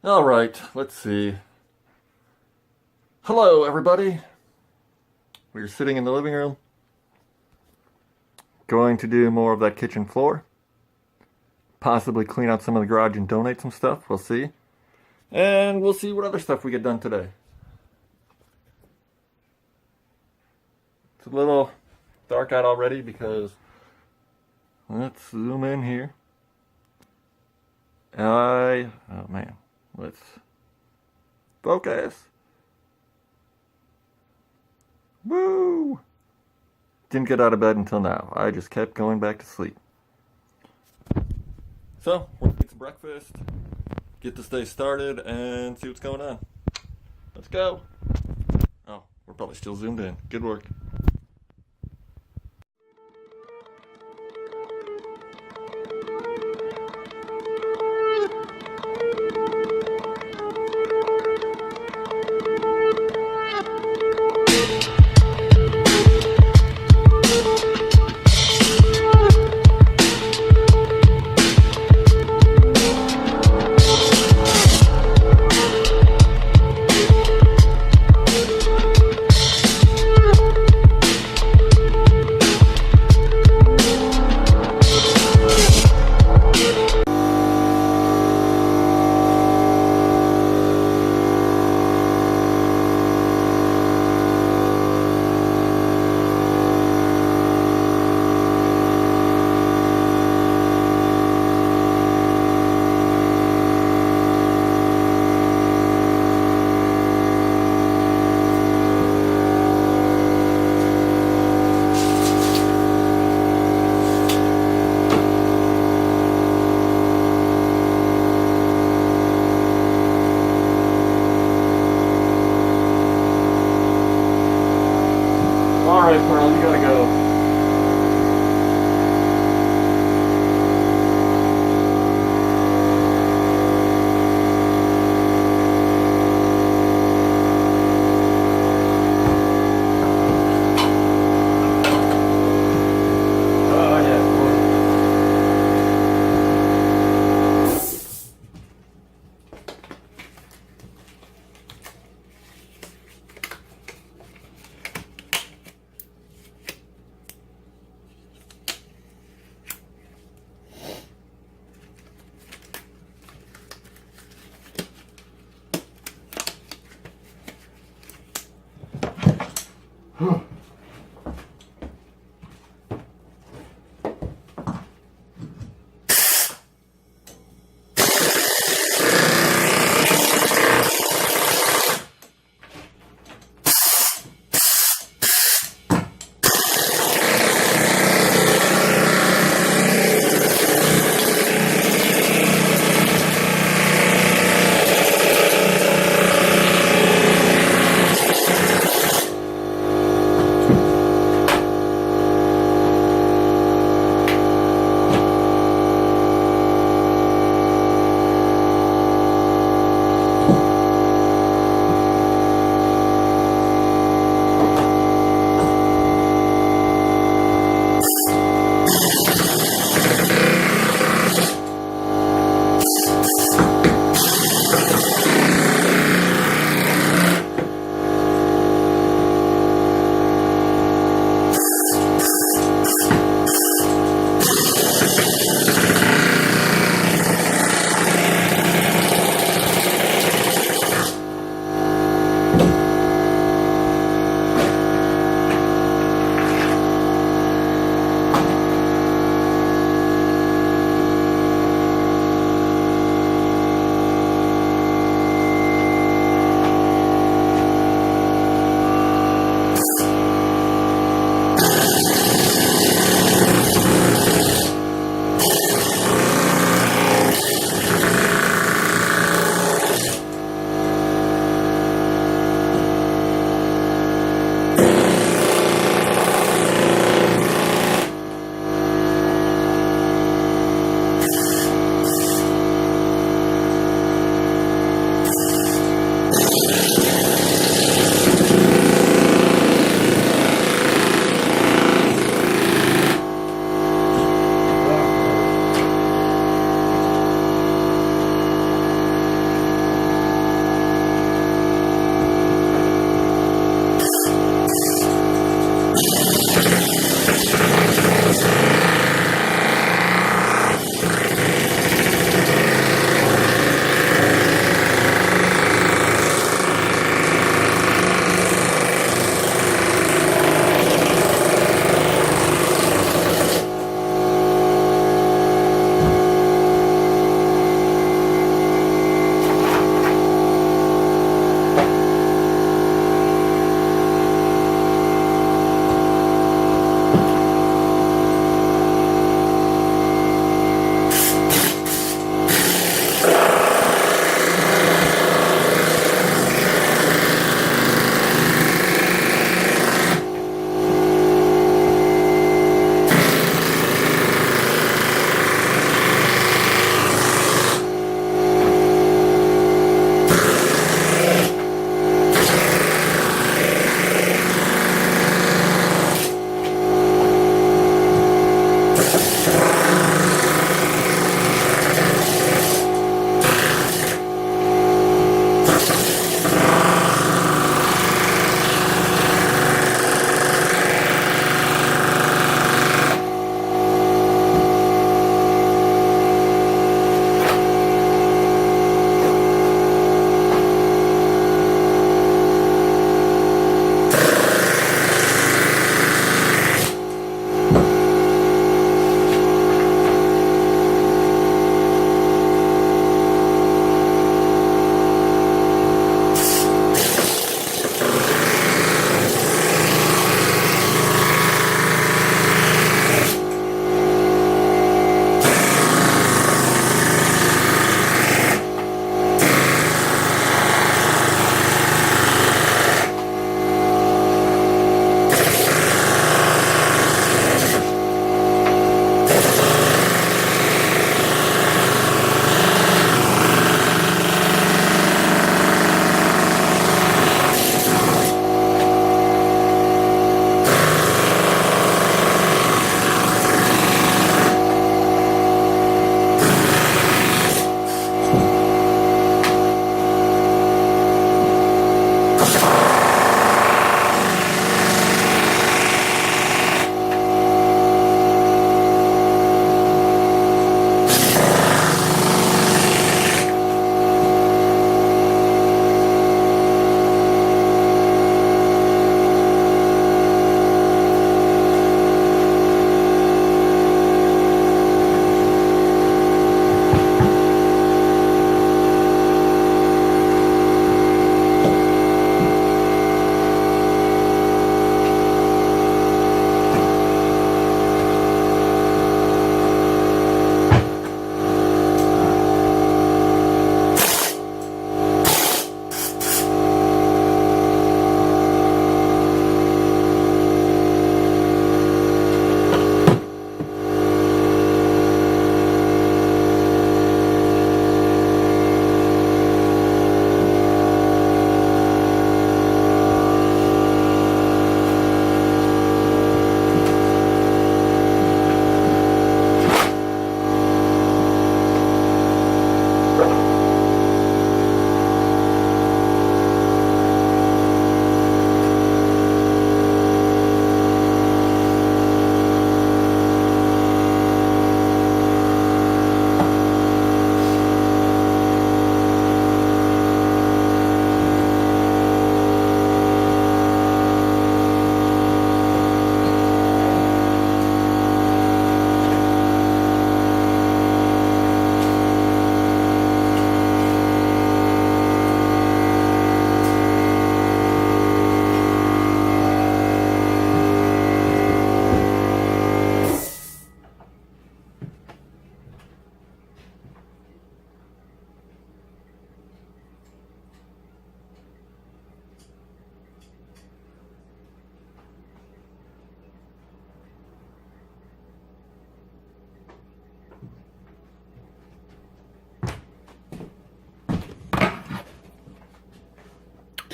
All right, let's see. Hello, everybody. We're sitting in the living room. Going to do more of that kitchen floor. Possibly clean out some of the garage and donate some stuff. We'll see. And we'll see what other stuff we get done today. It's a little dark out already because let's zoom in here. Oh man, let's focus. Woo! Didn't get out of bed until now. I just kept going back to sleep. So, we're gonna get some breakfast, get this day started, and see what's going on. Let's go. Oh, we're probably still zoomed in. Good work.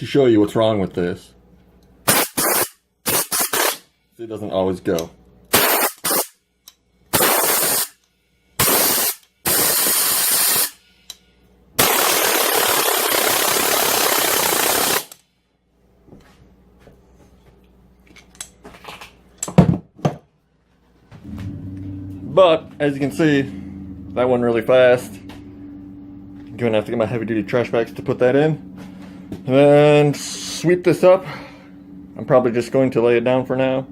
to show you what's wrong with this. It doesn't always go. But, as you can see, that went really fast. I'm gonna have to get my heavy duty trash bags to put that in. And then sweep this up. I'm probably just going to lay it down for now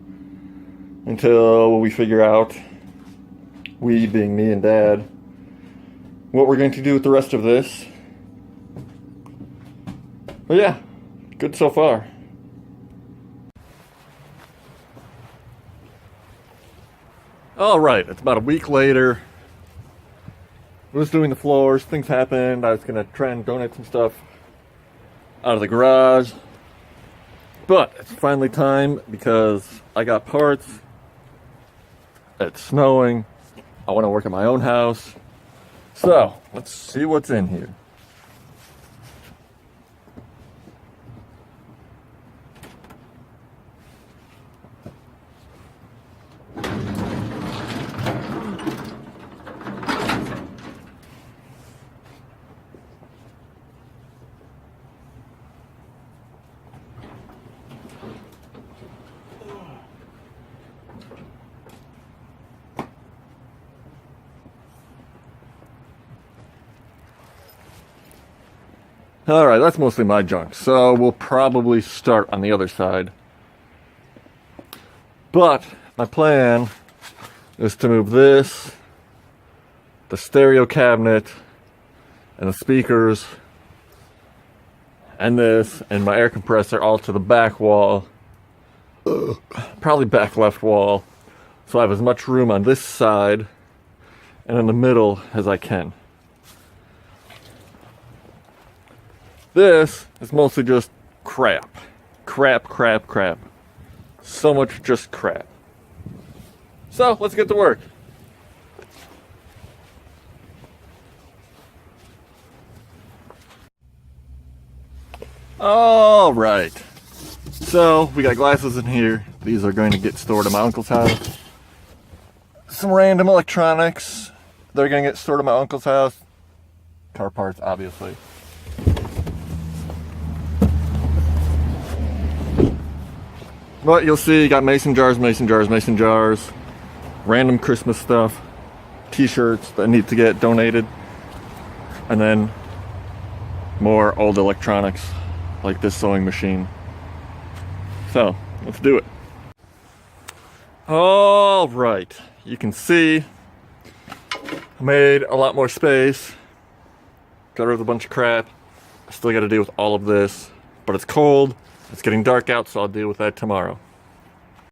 until we figure out, we being me and Dad, what we're going to do with the rest of this. But yeah, good so far. Alright, it's about a week later. I was doing the floors, things happened. I was going to try and donate some stuff out of the garage. But it's finally time because I got parts. It's snowing. I want to work at my own house. So, let's see what's in here. Alright, that's mostly my junk, so we'll probably start on the other side. But my plan is to move this, the stereo cabinet, and the speakers, and this, and my air compressor all to the back wall. Probably back left wall. So I have as much room on this side and in the middle as I can. This is mostly just crap. Crap. So much just crap. So, let's get to work. Alright. So, we got glasses in here. These are going to get stored at my uncle's house. Some random electronics. They're going to get stored at my uncle's house. Car parts, obviously. But you'll see, you got mason jars, random Christmas stuff, t-shirts that need to get donated, and then more old electronics like this sewing machine. So, let's do it. Alright, you can see I made a lot more space, got rid of a bunch of crap. I still got to deal with all of this, but it's cold. It's getting dark out, so I'll deal with that tomorrow.